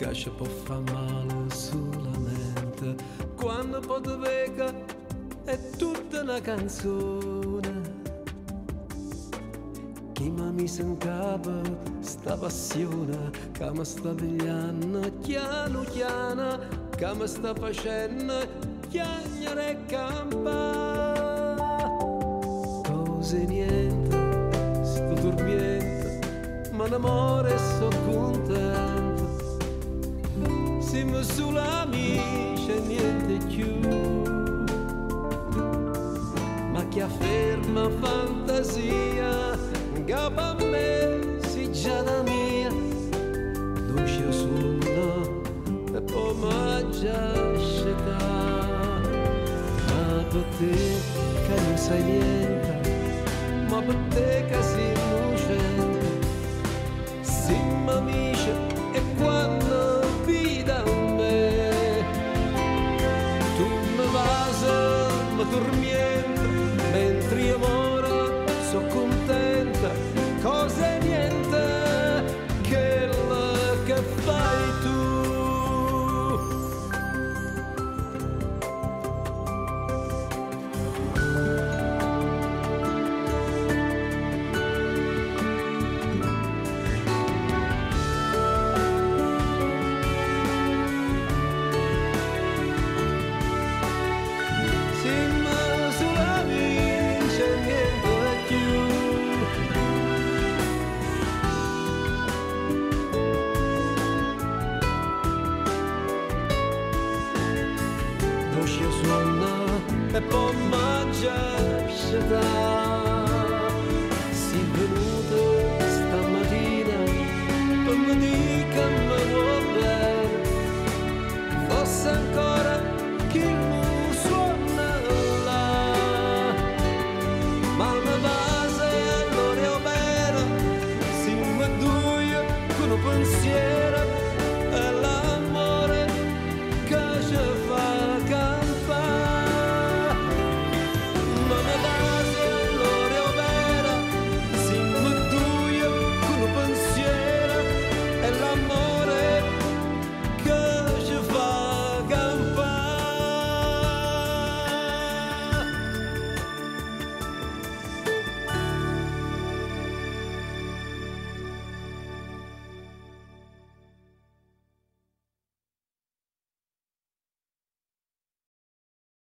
che ci può far male solamente quando poteva è tutta una canzone che mi ha messo in capo sta passione che mi sta pigliando piano piano, che mi sta facendo chiagnare e campare. Cose niente, sto dormiendo, ma l'amore so contento. Siamo solo amici e niente più, ma che afferma fantasia che per me si già da mia. Dolce suono e poi mangia scelta, ma per te che non sai niente, ma per te che sei innocente. Siamo amici e quando vita me tu mi vasi, ma dormiendo mentre io ora so contenta. Cose niente quello che fai tu. E poi mangia